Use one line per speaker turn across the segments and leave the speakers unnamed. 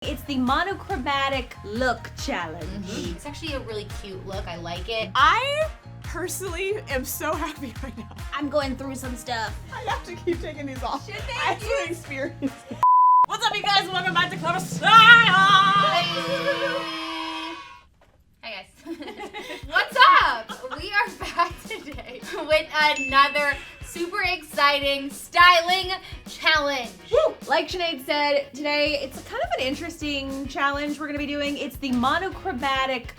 It's the monochromatic look challenge.
It's actually a really cute look. I like it.
I personally am so happy right now.
I'm going through some stuff.
I have to keep taking these off.
Should
I have to experience.
What's up, you guys? Welcome back to Clevver Style!
Hi guys. What's up? We are back today with another super exciting styling challenge.
Woo! Like Sinead said, today it's kind of an interesting challenge we're gonna be doing. It's the monochromatic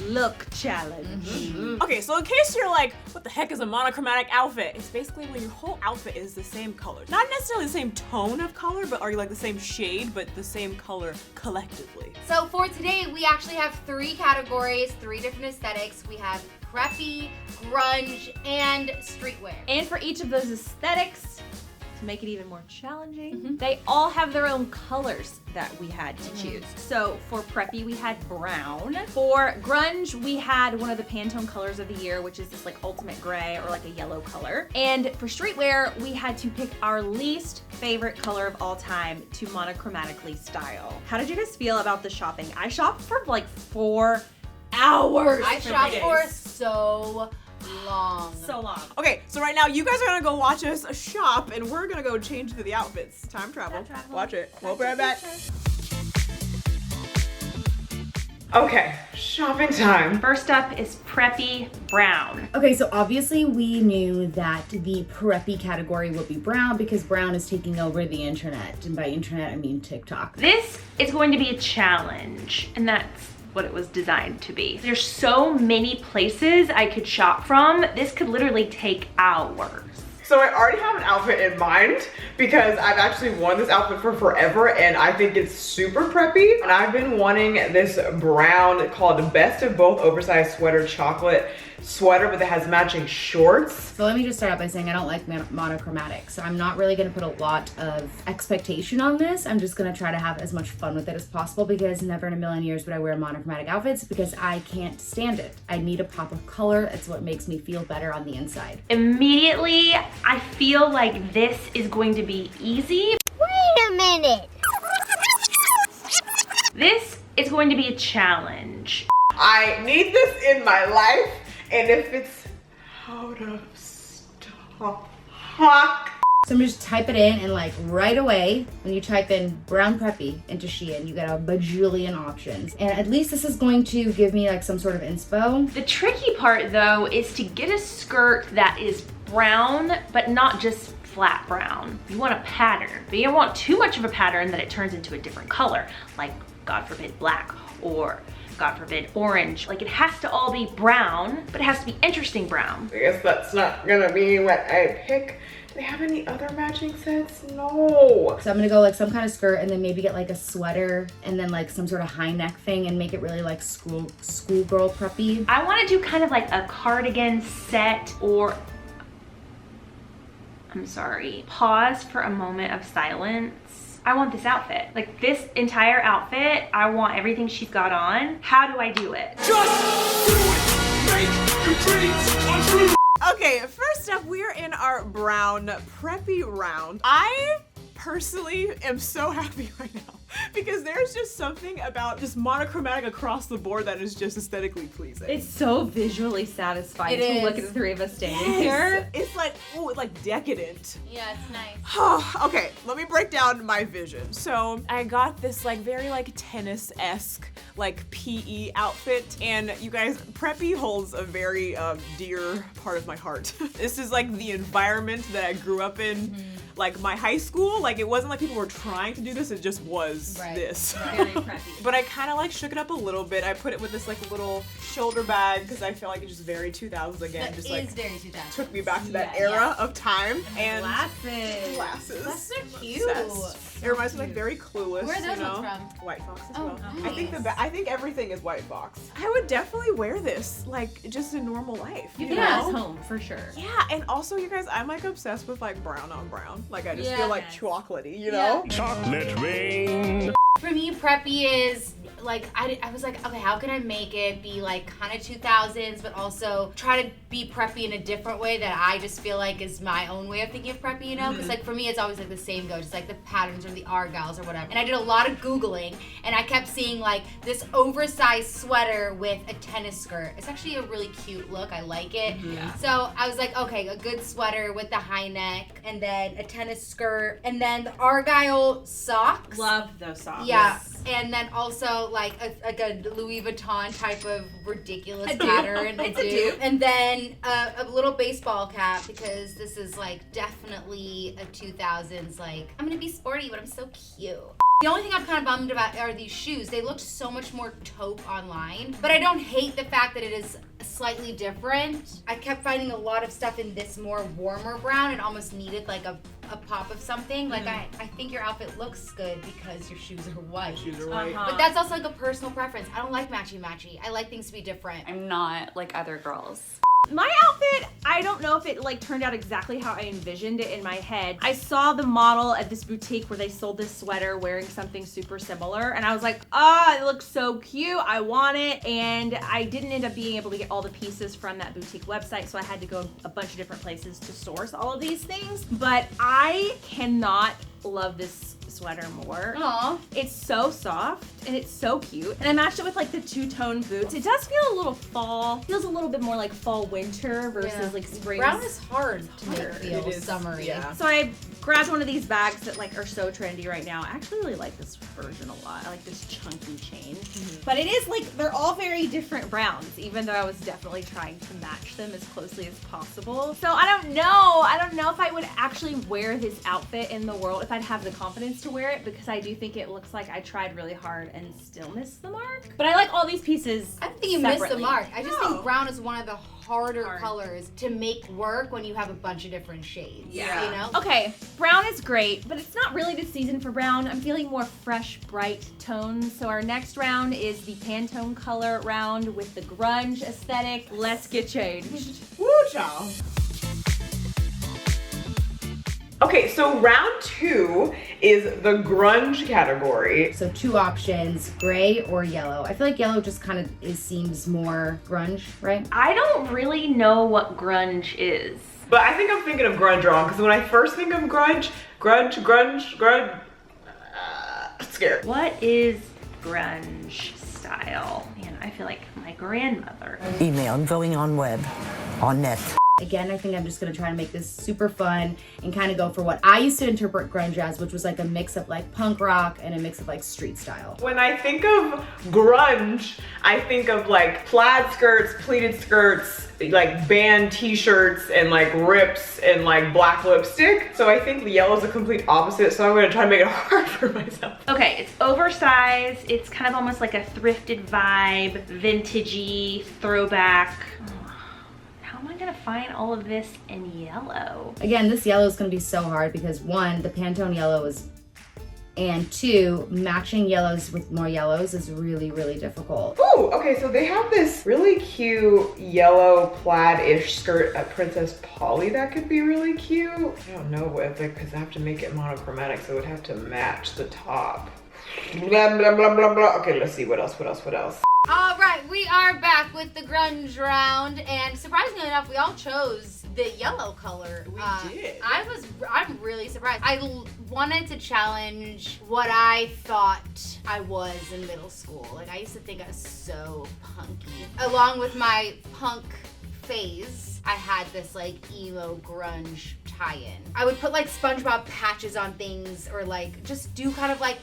look challenge.
Okay, so in case you're like, what the heck is a monochromatic outfit? It's basically when your whole outfit is the same color. Not necessarily the same tone of color, but are you like the same shade, but the same color collectively.
So for today, we actually have 3 categories, 3 different aesthetics. We have preppy, grunge, and streetwear.
And for each of those aesthetics, to make it even more challenging, they all have their own colors that we had to choose. So for preppy, we had brown. For grunge, we had one of the Pantone colors of the year, which is this like ultimate gray or like a yellow color. And for streetwear, we had to pick our least favorite color of all time to monochromatically style. How did you guys feel about the shopping? I shopped for like 4 hours.
I shopped for so long.
So long.
Okay, so right now you guys are gonna go watch us shop and we're gonna go change into the outfits. Time travel. Watch it. We'll be right back. Okay, shopping time.
First up is preppy brown.
Okay, so obviously we knew that the preppy category would be brown because brown is taking over the internet. And by internet, I mean TikTok.
This is going to be a challenge, and that's what it was designed to be. There's so many places I could shop from. This could literally take hours.
So I already have an outfit in mind because I've actually worn this outfit for forever and I think it's super preppy. And I've been wanting this brown called Best of Both Oversized Sweater Chocolate sweater, but that has matching shorts.
So let me just start out by saying I don't like monochromatic. So I'm not really gonna put a lot of expectation on this. I'm just gonna try to have as much fun with it as possible because never in a million years would I wear monochromatic outfits because I can't stand it. I need a pop of color. It's what makes me feel better on the inside.
Immediately, I feel like this is going to be easy.
Wait a minute.
This is going to be a challenge.
I need this in my life, and if it's out of stock.
So I'm gonna just type it in and like right away, when you type in brown preppy into Shein, you get a bajillion options. And at least this is going to give me like some sort of inspo.
The tricky part though is to get a skirt that is brown, but not just flat brown. You want a pattern, but you don't want too much of a pattern that it turns into a different color, like God forbid black or God forbid orange. Like it has to all be brown, but it has to be interesting brown.
I guess that's not gonna be what I pick. Do they have any other matching sets? No.
So I'm gonna go like some kind of skirt and then maybe get like a sweater and then like some sort of high neck thing and make it really like schoolgirl preppy.
I want to do kind of like a cardigan set or, I'm sorry, pause for a moment of silence. I want this outfit. Like this entire outfit, I want everything she's got on. How do I do it?
Just do it! Make your dreams come true!
Okay, first up, we're in our brown preppy round. I personally am so happy right now because there's just something about just monochromatic across the board that is just aesthetically pleasing.
It's so visually satisfying to look at the 3 of us standing here.
It's like, oh, it's like decadent.
Yeah, it's nice.
Okay, let me break down my vision. So I got this like very like tennis-esque like PE outfit, and you guys, preppy holds a very dear part of my heart. This is like the environment that I grew up in. Like my high school, like it wasn't like people were trying to do this, it just was this.
Very preppy.
But I kind of like shook it up a little bit. I put it with this like little shoulder bag because I feel like it's just very 2000s again.
That
just
is
like
very 2000.
took me back to that era of time. And
Glasses.
glasses.
That's so cute.
Obsessed. It reminds me like very clueless.
Where are those
you know?
ones from?
White Fox as
Oh,
well.
nice.
I think I think everything is White Fox. I would definitely wear this like just in normal life.
You
You
can
know?
wear this home for sure.
Yeah, and also you guys, I'm like obsessed with like brown on brown. Like I just
Yeah.
feel like chocolatey, you know?
Chocolate rain.
For me, preppy is like, I was like, okay, how can I make it be like kind of 2000s, but also try to be preppy in a different way that I just feel like is my own way of thinking of preppy, you know? Because like for me, it's always like the same go, just like the patterns or the argyles or whatever. And I did a lot of Googling, and I kept seeing like this oversized sweater with a tennis skirt. It's actually a really cute look. I like it. So I was like, okay, a good sweater with the high neck, and then a tennis skirt, and then the argyle socks.
Love those socks.
Yeah. And then also like a Louis Vuitton type of ridiculous pattern.
It's a dupe.
And then a little baseball cap, because this is like definitely a 2000s, like, I'm gonna be sporty, but I'm so cute. The only thing I'm kind of bummed about are these shoes. They looked so much more taupe online, but I don't hate the fact that it is slightly different. I kept finding a lot of stuff in this more warmer brown. It almost needed like a pop of something. Like I think your outfit looks good because your shoes are white.
Shoes are white.
But that's also like a personal preference. I don't like matchy-matchy. I like things to be different.
I'm not like other girls.
My outfit, I don't know if it like turned out exactly how I envisioned it in my head. I saw the model at this boutique where they sold this sweater wearing something super similar, and I was like, it looks so cute, I want it. And I didn't end up being able to get all the pieces from that boutique website, so I had to go a bunch of different places to source all of these things. But I cannot love this sweater more.
Aww.
It's so soft and it's so cute. And I matched it with like the two-tone boots. It does feel a little fall. Feels a little bit more like fall winter versus like spring.
Brown is hard to make feel summery.
Yeah.
So I grabbed one of these bags that like are so trendy right now. I actually really like this version a lot. I like this chunky chain. But it is like, they're all very different browns, even though I was definitely trying to match them as closely as possible. So I don't know if I would actually wear this outfit in the world, if I'd have the confidence to wear it, because I do think it looks like I tried really hard and still missed the mark. But I like all these pieces
I don't think you missed the
separately.
mark. I just think brown is one of the harder colors to make work when you have a bunch of different shades.
Yeah.
You know?
Okay, brown is great, but it's not really the season for brown. I'm feeling more fresh, bright tones. So our next round is the Pantone color round with the grunge aesthetic. Let's get changed.
Woo, child. Okay, so round 2 is the grunge category.
So 2 options, gray or yellow. I feel like yellow just kind of seems more grunge, right?
I don't really know what grunge is.
But I think I'm thinking of grunge wrong, because when I first think of grunge, scared.
What is grunge style? Man, I feel like my grandmother.
Email going on web, on net.
Again, I think I'm just gonna try to make this super fun and kind of go for what I used to interpret grunge as, which was like a mix of like punk rock and a mix of like street style.
When I think of grunge, I think of like plaid skirts, pleated skirts, like band t-shirts and like rips and like black lipstick. So I think the yellow is the complete opposite, so I'm gonna try to make it hard for myself.
Okay, it's oversized. It's kind of almost like a thrifted vibe, vintagey, throwback. How am I gonna find all of this in yellow?
Again, this yellow is gonna be so hard because 1, the Pantone yellow is, and 2, matching yellows with more yellows is really, really difficult.
Ooh, okay, so they have this really cute yellow plaid-ish skirt at Princess Polly that could be really cute. I don't know if because I have to make it monochromatic, so it would have to match the top. Blah, blah, blah, blah, blah. Okay, let's see, what else?
All right, we are back with the grunge round, and surprisingly enough, we all chose the yellow color.
We did.
I'm really surprised. I wanted to challenge what I thought I was in middle school. Like, I used to think I was so punky. Along with my punk phase, I had this like emo grunge tie-in. I would put like SpongeBob patches on things, or like just do kind of like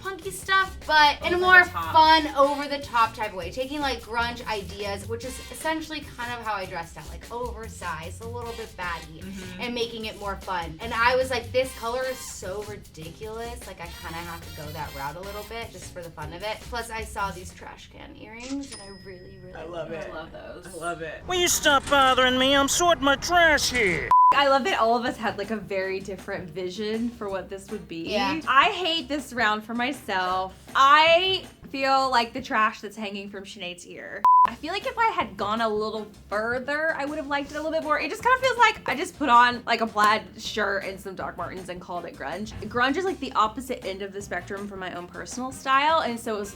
punky stuff, but in a more fun, over-the-top type of way. Taking like grunge ideas, which is essentially kind of how I dressed out, like oversized, a little bit baggy, and making it more fun. And I was like, this color is so ridiculous, like I kind of have to go that route a little bit just for the fun of it. Plus I saw these trash can earrings and I really
love it.
I love those.
I love it.
Will you stop bothering me? I'm sorting my trash here.
I love that all of us had like a very different vision for what this would be.
Yeah.
I hate this round for myself. I feel like the trash that's hanging from Sinead's ear. I feel like if I had gone a little further, I would have liked it a little bit more. It just kind of feels like I just put on like a plaid shirt and some Doc Martens and called it grunge. Grunge is like the opposite end of the spectrum from my own personal style, and so it was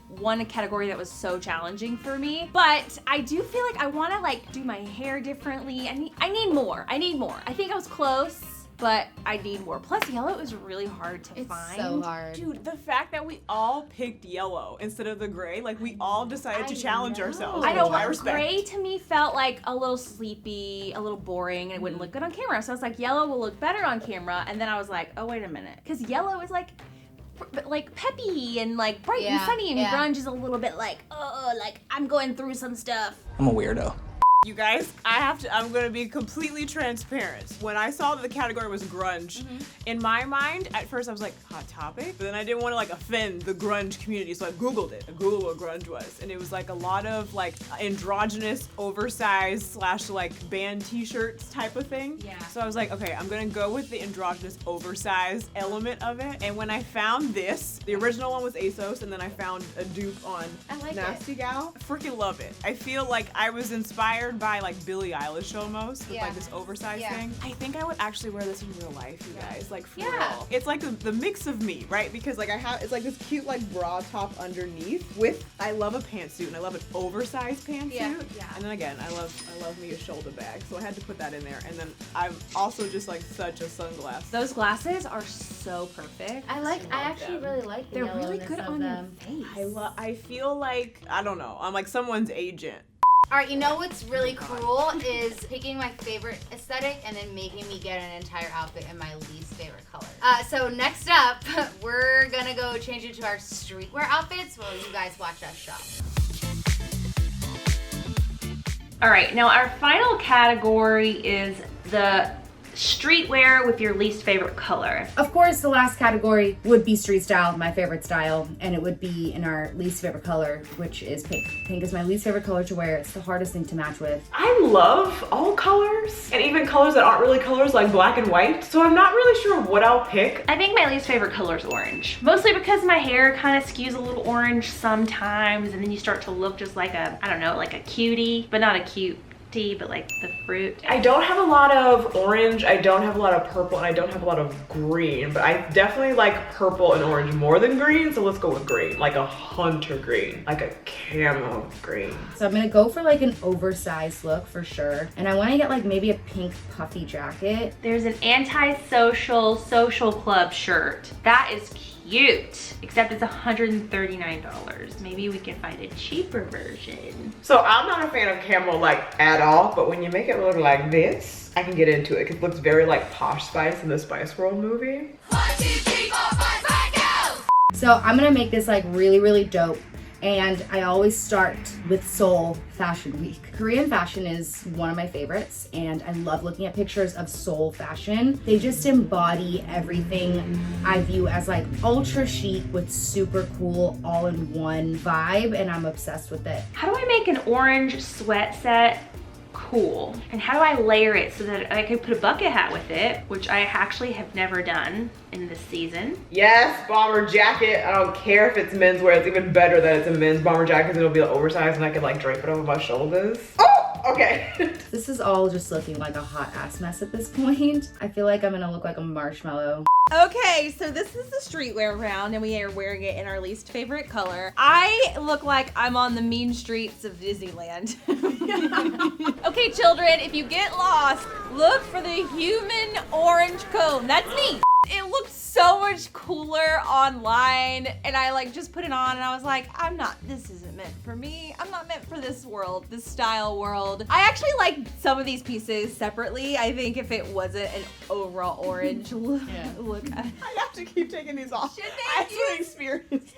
one category that was so challenging for me. But I do feel like I want to like do my hair differently. I need more. I think I was close, but I need more. Plus, yellow is really hard to find.
It's so hard.
Dude, the fact that we all picked yellow instead of the gray, like we all decided to challenge ourselves.
I know,
which I
but
respect.
gray to me felt like a little sleepy, a little boring, and it wouldn't look good on camera. So I was like, yellow will look better on camera. And then I was like, oh, wait a minute. Because yellow is like peppy and like bright and sunny, and grunge is a little bit like, oh, like I'm going through some stuff.
I'm a weirdo.
You guys, I'm gonna be completely transparent. When I saw that the category was grunge, in my mind, at first I was like, hot topic? But then I didn't want to like offend the grunge community, so I Googled it. I Googled what grunge was, and it was like a lot of like androgynous, oversized / like band t-shirts type of thing.
Yeah.
So I was like, okay, I'm gonna go with the androgynous, oversized element of it. And when I found this, the original one was ASOS, and then I found a dupe on Nasty Gal. Freaking love it. I feel like I was inspired by like Billie Eilish almost with like this oversized thing. I think I would actually wear this in real life, you guys, like for real. It's like the mix of me, right? Because like it's like this cute like bra top underneath with, I love a pantsuit and I love an oversized pantsuit. Yeah. And then again, I love me a shoulder bag, so I had to put that in there. And then I'm also just like such a sunglass.
Those glasses are so perfect.
I actually really like the
They're really good on
them.
your face.
I feel like, I don't know, I'm like someone's agent.
All right, you know what's really cool is picking my favorite aesthetic and then making me get an entire outfit in my least favorite color. So next up, we're gonna go change into our streetwear outfits while you guys watch us shop.
All right, now our final category is the streetwear with your least favorite color.
Of course, the last category would be street style, my favorite style, and it would be in our least favorite color, which is pink. Pink is my least favorite color to wear. It's the hardest thing to match with.
I love all colors, and even colors that aren't really colors like black and white, so I'm not really sure what I'll pick.
I think my least favorite color is orange. Mostly because my hair kind of skews a little orange sometimes, and then you start to look just like a, I don't know, like a cutie, but not a cute tea, but like the fruit.
I don't have a lot of orange, I don't have a lot of purple, and I don't have a lot of green, but I definitely like purple and orange more than green, so let's go with green. Like a hunter green, like a camo green.
So I'm gonna go for like an oversized look for sure. And I wanna get like maybe a pink puffy jacket.
There's an anti-social social club shirt. That is cute, except it's $139. Maybe we can find a cheaper version.
So I'm not a fan of camo like at all, but when you make it look like this, I can get into it. It looks very like Posh Spice in the Spice World movie.
1, 2, 3, 4, 5, 5, go!
So I'm gonna make this like really, really dope. And I always start with Seoul Fashion Week. Korean fashion is one of my favorites, and I love looking at pictures of Seoul fashion. They just embody everything I view as like ultra chic with super cool all-in-one vibe, and I'm obsessed with it.
How do I make an orange sweat set cool? And how do I layer it so that I could put a bucket hat with it, which I actually have never done in this season?
Yes, bomber jacket. I don't care if it's menswear. It's even better that it's a men's bomber jacket. It'll be oversized and I can like drape it over my shoulders. Oh, okay.
This is all just looking like a hot ass mess at this point. I feel like I'm gonna look like a marshmallow.
Okay, so this is the streetwear round, and we are wearing it in our least favorite color. I look like I'm on the mean streets of Disneyland. Okay, children, if you get lost, look for the human orange cone. That's me. It looked so much cooler online, and I like just put it on and I was like, this isn't meant for me. I'm not meant for this world, this style world. I actually like some of these pieces separately. I think if it wasn't an overall orange look. I
have to keep taking these off.
Should they?
I have to experience.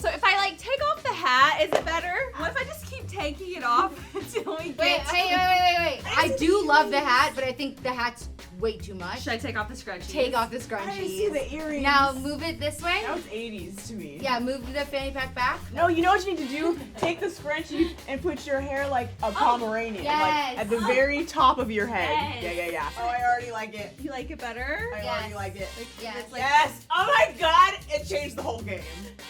So if I like take off the hat, is it better? What if I just keep taking it off until we get
Wait. I do love the hat, but I think the hat's way too much.
Should I take off the scrunchie?
Take off the scrunchie.
I see the earrings.
Now move it this way.
That was 80s to me.
Yeah, move the fanny pack back.
No, you know what you need to do? Take the scrunchie and put your hair like a Pomeranian, like at the very top of your head.
Yes.
Yeah. Oh, I already like it.
You like it better?
I already like it.
Yes.
Yes. Oh my God, it changed the whole game.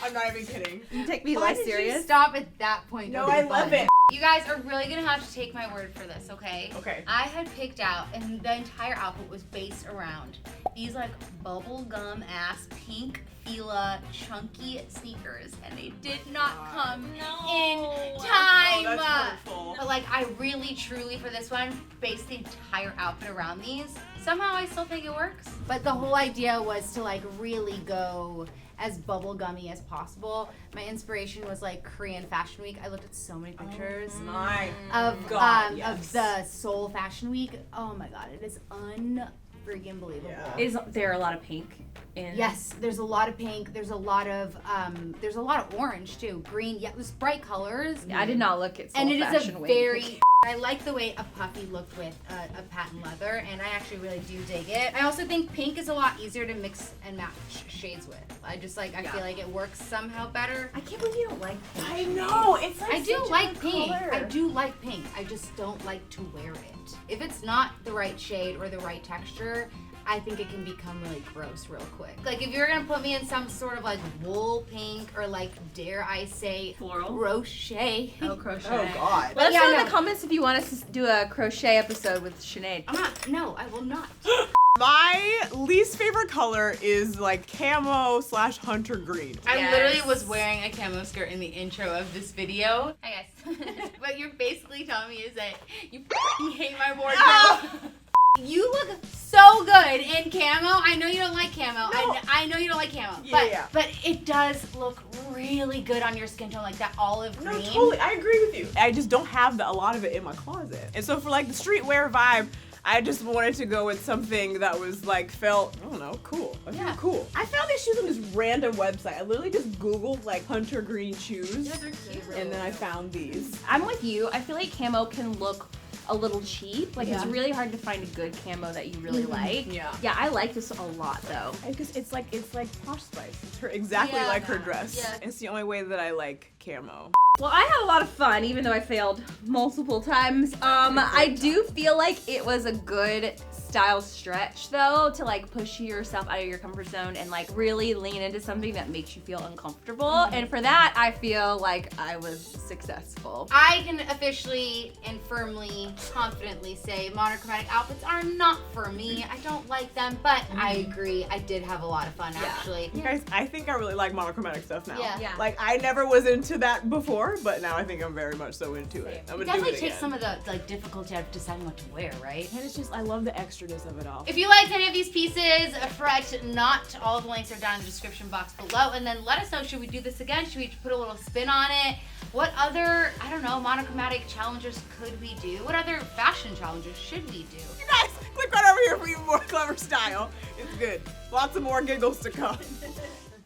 I'm not even kidding.
You take me
Why
less
did
serious?
you stop at that point?
No, I love it.
You guys are really gonna have to take my word for this, okay?
Okay.
I had picked out, and the entire outfit was based around these like bubblegum ass pink Fila chunky sneakers, and they did not come in time.
Oh, that's hurtful.
But like, I really truly for this one based the entire outfit around these. Somehow I still think it works. But the whole idea was to like really go as bubblegummy as possible. My inspiration was like Korean Fashion Week. I looked at so many pictures of the Seoul Fashion Week. Oh my god, it is unfreaking believable.
Yeah.
Is there a lot of pink in?
Yes, there's a lot of pink. There's a lot of orange too. Green. Yeah, it was bright colors.
I did not look at Seoul
And it is
Fashion
a
Week.
very. I like the way a puffy looked with a patent leather, and I actually really do dig it. I also think pink is a lot easier to mix and match shades with. I just like, I feel like it works somehow better.
I can't believe you don't like pink.
I know, it's like
I do
such a
like
good
pink.
color.
I do like pink. I just don't like to wear it. If it's not the right shade or the right texture, I think it can become really gross real quick. Like if you're gonna put me in some sort of like wool pink or like, dare I say,
Floral?
crochet.
Oh, crochet.
Oh god.
Let us
Yeah,
know in
no.
the comments if you want us to do a crochet episode with Sinead.
I'm not, no, I will not.
My least favorite color is like camo / hunter green.
I literally was wearing a camo skirt in the intro of this video. Hi guys. What you're basically telling me is that you f***ing hate my wardrobe. You look so good in camo. I know you don't like camo.
No.
I know you don't like camo.
Yeah.
But it does look really good on your skin tone, like that olive green.
No, totally. I agree with you. I just don't have a lot of it in my closet. And so for like the streetwear vibe, I just wanted to go with something that was like felt, I don't know, cool. I feel cool. I found these shoes on this random website. I literally just Googled like hunter green shoes.
They're cute.
And then I found these.
I'm with you. I feel like camo can look a little cheap. Like it's really hard to find a good camo that you really like.
Yeah.
Yeah, I like this a lot though.
Because it's like Posh Spice. It's her exactly
Yeah.
like her dress.
Yeah.
It's the only way that I like camo.
Well, I had a lot of fun, even though I failed multiple times. I do feel like it was a good style stretch, though, to like push yourself out of your comfort zone and like really lean into something that makes you feel uncomfortable. And for that, I feel like I was successful.
I can officially and firmly, confidently say monochromatic outfits are not for me. I don't like them, but I agree. I did have a lot of fun, actually.
You guys, I think I really like monochromatic stuff now.
Yeah.
Yeah.
Like, I never was into that before, but now I think I'm very much so into it. I'm
It
gonna do
definitely
it
takes
again.
some of the like difficulty out of deciding what to wear, right?
And it's just, I love the extraness of it all.
If you liked any of these pieces, fret not. All of the links are down in the description box below. And then let us know, should we do this again? Should we put a little spin on it? What other, I don't know, monochromatic challenges could we do? What other fashion challenges should we do?
You guys, click right over here for even more Clevver Style. It's good. Lots of more giggles to come.